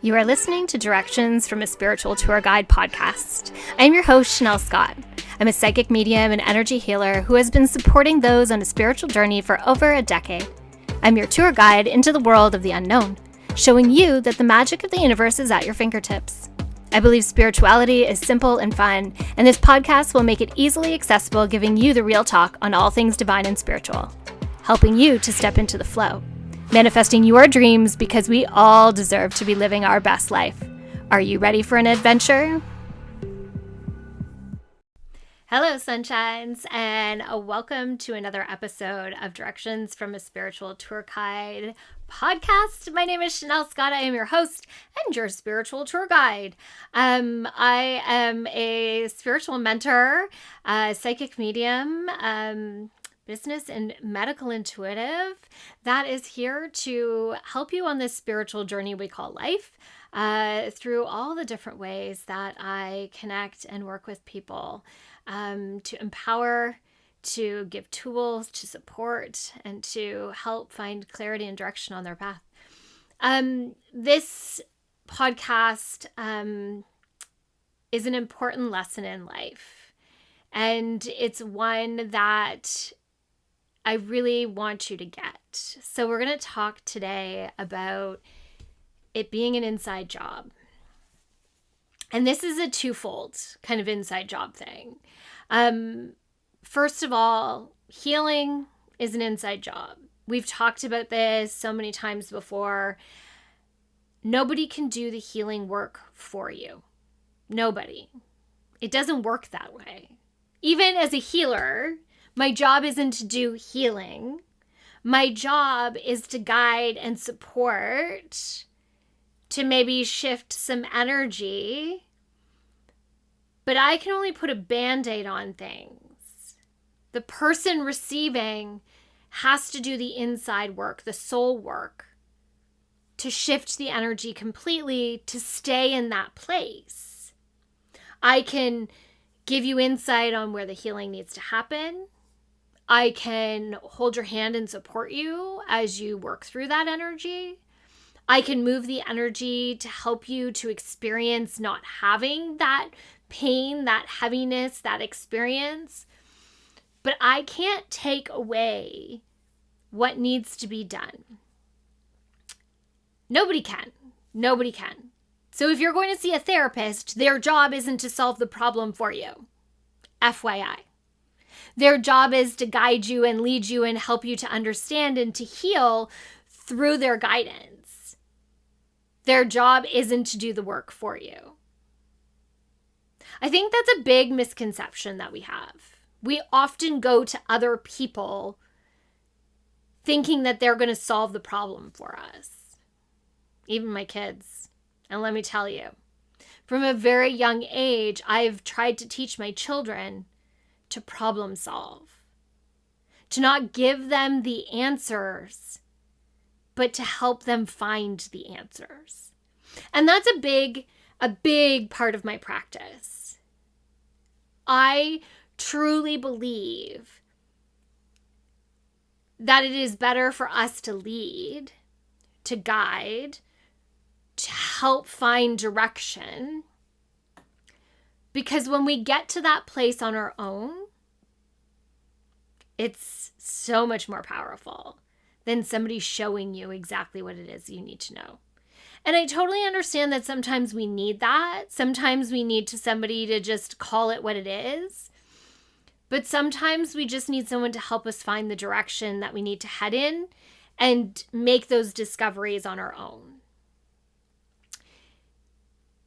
You are listening to Directions from a Spiritual Tour Guide podcast. I am your host, Shanel Scott. I'm a psychic medium and energy healer who has been supporting those on a spiritual journey for over a decade. I'm your tour guide into the world of the unknown, showing you that the magic of the universe is at your fingertips. I believe spirituality is simple and fun, and this podcast will make it easily accessible, giving you the real talk on all things divine and spiritual, helping you to step into the flow. Manifesting your dreams because we all deserve to be living our best life. Are you ready for an adventure? Hello, sunshines, and welcome to another episode of Directions from a Spiritual Tour Guide podcast. My name is Shanel Scott. I am your host and your spiritual tour guide. I am a spiritual mentor, psychic medium, business and medical intuitive that is here to help you on this spiritual journey we call life, through all the different ways that I connect and work with people, to empower, to give tools, to support, and to help find clarity and direction on their path. This podcast is an important lesson in life, and it's one that I really want you to get. So we're going to talk today about it being an inside job. And this is a twofold kind of inside job thing. First of all, healing is an inside job. We've talked about this so many times before. Nobody can do the healing work for you. Nobody. It doesn't work that way. Even as a healer, my job isn't to do healing. My job is to guide and support, to maybe shift some energy. But I can only put a Band-Aid on things. The person receiving has to do the inside work, the soul work, to shift the energy completely, to stay in that place. I can give you insight on where the healing needs to happen. I can hold your hand and support you as you work through that energy. I can move the energy to help you to experience not having that pain, that heaviness, that experience. But I can't take away what needs to be done. Nobody can. Nobody can. So if you're going to see a therapist, their job isn't to solve the problem for you. FYI. Their job is to guide you and lead you and help you to understand and to heal through their guidance. Their job isn't to do the work for you. I think that's a big misconception that we have. We often go to other people thinking that they're going to solve the problem for us. Even my kids. And let me tell you, from a very young age, I've tried to teach my children to problem solve, to not give them the answers, but to help them find the answers. And that's a big part of my practice. I truly believe that it is better for us to lead, to guide, to help find direction. Because when we get to that place on our own, it's so much more powerful than somebody showing you exactly what it is you need to know. And I totally understand that sometimes we need that. Sometimes we need somebody to just call it what it is. But sometimes we just need someone to help us find the direction that we need to head in and make those discoveries on our own.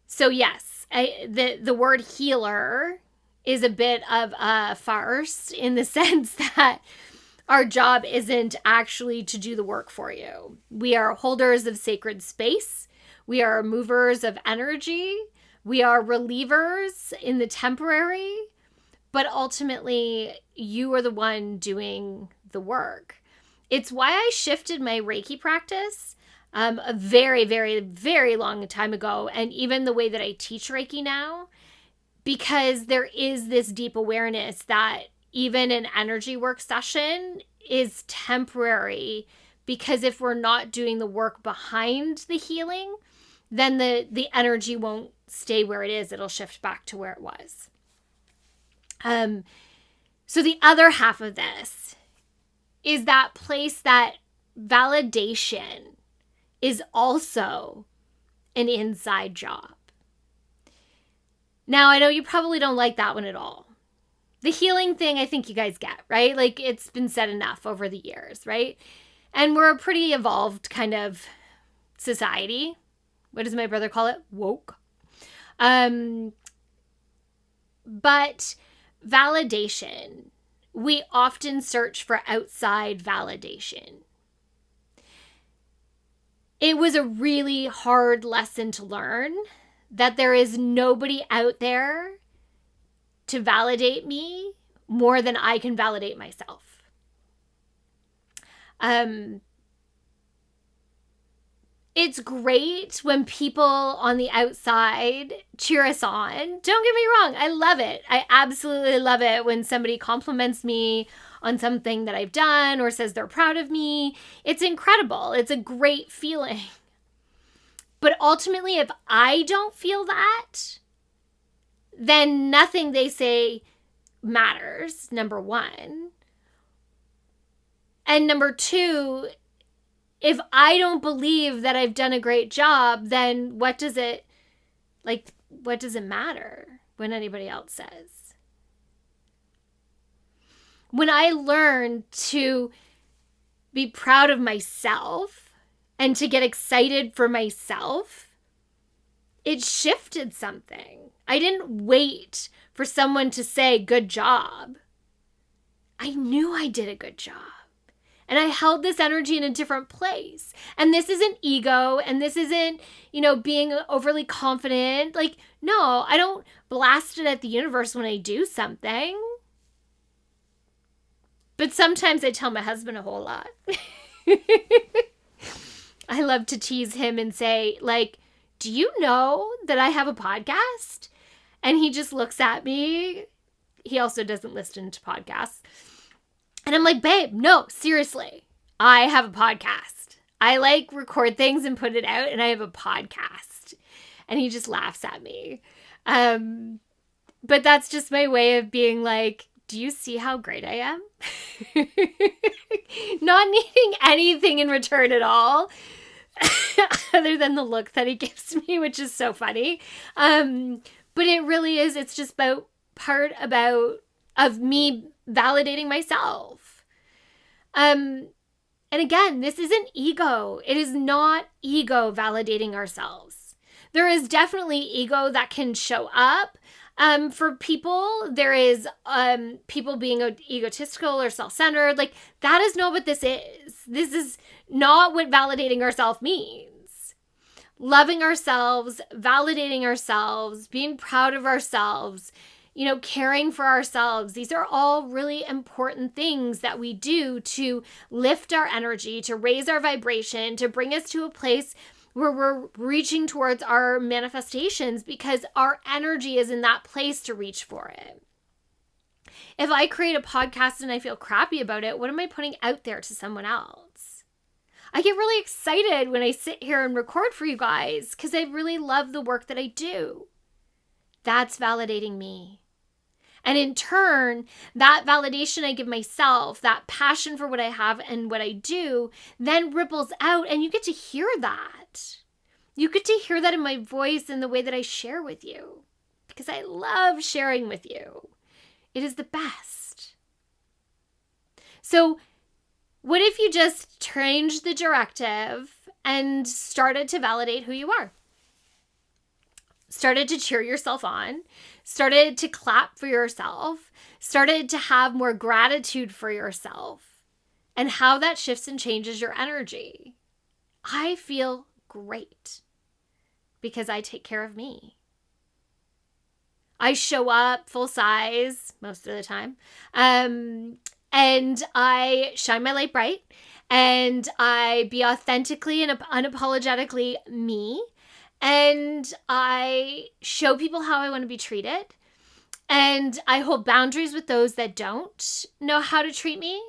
So yes, the word healer is a bit of a farce in the sense that our job isn't actually to do the work for you. We are holders of sacred space. We are movers of energy. We are relievers in the temporary. But ultimately, you are the one doing the work. It's why I shifted my Reiki practice a very, very, very long time ago. And even the way that I teach Reiki now, because there is this deep awareness that even an energy work session is temporary, because if we're not doing the work behind the healing, then the energy won't stay where it is. It'll shift back to where it was. So the other half of this is that place that validation is also an inside job. Now, I know you probably don't like that one at all. The healing thing, I think you guys get, right? Like, it's been said enough over the years, right? And we're a pretty evolved kind of society. What does my brother call it? Woke. But validation, we often search for outside validation. It was a really hard lesson to learn that there is nobody out there to validate me more than I can validate myself. It's great when people on the outside cheer us on. Don't get me wrong. I love it. I absolutely love it when somebody compliments me on something that I've done or says they're proud of me. It's incredible. It's a great feeling. But ultimately, if I don't feel that, then nothing they say matters, number one. And number two, if I don't believe that I've done a great job, then what does it matter when anybody else says? When I learned to be proud of myself and to get excited for myself, it shifted something. I didn't wait for someone to say, good job. I knew I did a good job. And I held this energy in a different place. And this isn't ego, and this isn't, being overly confident. Like, no, I don't blast it at the universe when I do something. But sometimes I tell my husband a whole lot. I love to tease him and say, like, do you know that I have a podcast? And he just looks at me. He also doesn't listen to podcasts. And I'm like, babe, no, seriously, I have a podcast. I record things and put it out, and I have a podcast. And he just laughs at me. But that's just my way of being like, do you see how great I am? Not needing anything in return at all, other than the look that he gives me, which is so funny. But it really is, it's just part of me validating myself. And again, this isn't ego. It is not ego validating ourselves. There is definitely ego that can show up for people. There is people being egotistical or self-centered. Like, that is not what this is. This is not what validating ourselves means. Loving ourselves, validating ourselves, being proud of ourselves, caring for ourselves. These are all really important things that we do to lift our energy, to raise our vibration, to bring us to a place where we're reaching towards our manifestations, because our energy is in that place to reach for it. If I create a podcast and I feel crappy about it, what am I putting out there to someone else? I get really excited when I sit here and record for you guys because I really love the work that I do. That's validating me. And in turn, that validation I give myself, that passion for what I have and what I do, then ripples out, and you get to hear that. You get to hear that in my voice and the way that I share with you, because I love sharing with you. It is the best. So what if you just changed the directive and started to validate who you are? Started to cheer yourself on, started to clap for yourself, started to have more gratitude for yourself, and how that shifts and changes your energy. I feel great because I take care of me. I show up full size most of the time, and I shine my light bright, and I be authentically and unapologetically me. And I show people how I want to be treated. And I hold boundaries with those that don't know how to treat me.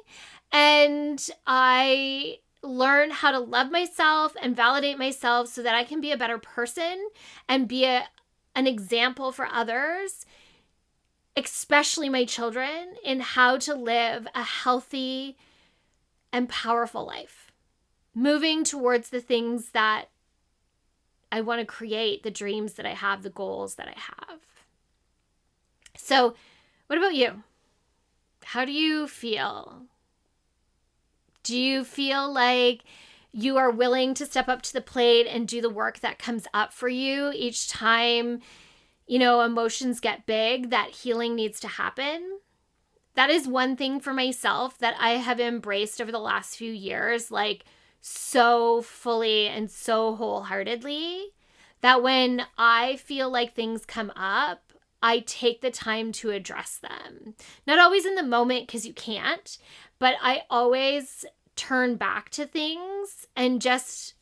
And I learn how to love myself and validate myself so that I can be a better person and be an example for others, especially my children, in how to live a healthy and powerful life. Moving towards the things that I want to create, the dreams that I have, the goals that I have. So, what about you? How do you feel? Do you feel like you are willing to step up to the plate and do the work that comes up for you each time, emotions get big, that healing needs to happen? That is one thing for myself that I have embraced over the last few years, like so fully and so wholeheartedly, that when I feel like things come up, I take the time to address them. Not always in the moment because you can't, but I always turn back to things and just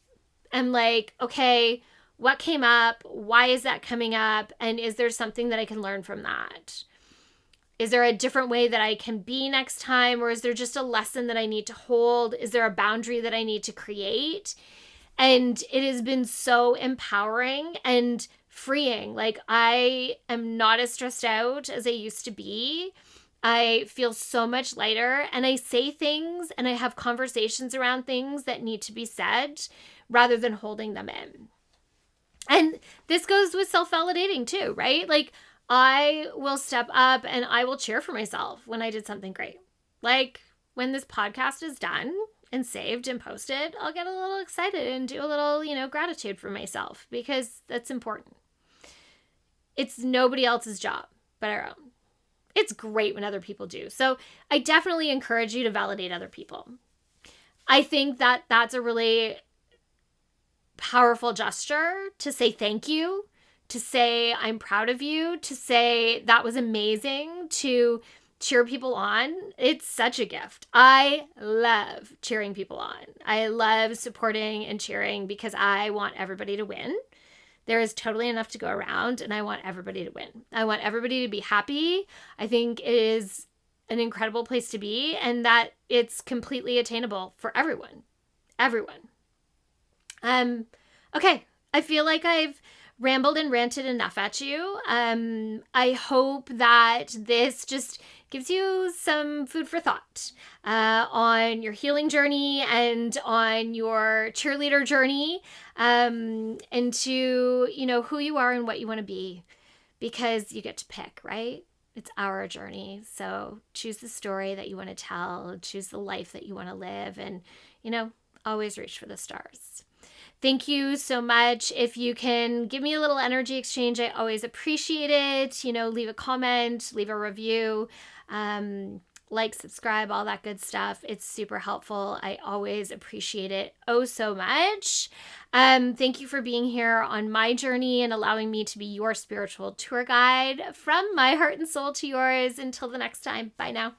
am like, okay, what came up? Why is that coming up? And is there something that I can learn from that? Is there a different way that I can be next time? Or is there just a lesson that I need to hold? Is there a boundary that I need to create? And it has been so empowering and freeing. Like, I am not as stressed out as I used to be. I feel so much lighter, and I say things and I have conversations around things that need to be said rather than holding them in. And this goes with self-validating too, right? Like, I will step up and I will cheer for myself when I did something great. Like, when this podcast is done and saved and posted, I'll get a little excited and do a little, gratitude for myself, because that's important. It's nobody else's job but our own. It's great when other people do. So I definitely encourage you to validate other people. I think that that's a really powerful gesture, to say thank you, to say I'm proud of you, to say that was amazing, to cheer people on. It's such a gift. I love cheering people on. I love supporting and cheering because I want everybody to win. There is totally enough to go around, and I want everybody to win. I want everybody to be happy. I think it is an incredible place to be, and that it's completely attainable for everyone. Everyone. Okay. I feel like I've rambled and ranted enough at you. I hope that this just gives you some food for thought on your healing journey and on your cheerleader journey, into, who you are and what you want to be, because you get to pick, right? It's our journey. So choose the story that you want to tell, choose the life that you want to live, and, always reach for the stars. Thank you so much. If you can give me a little energy exchange, I always appreciate it. Leave a comment, leave a review, like, subscribe, all that good stuff. It's super helpful. I always appreciate it so much. Thank you for being here on my journey and allowing me to be your spiritual tour guide from my heart and soul to yours. Until the next time, bye now.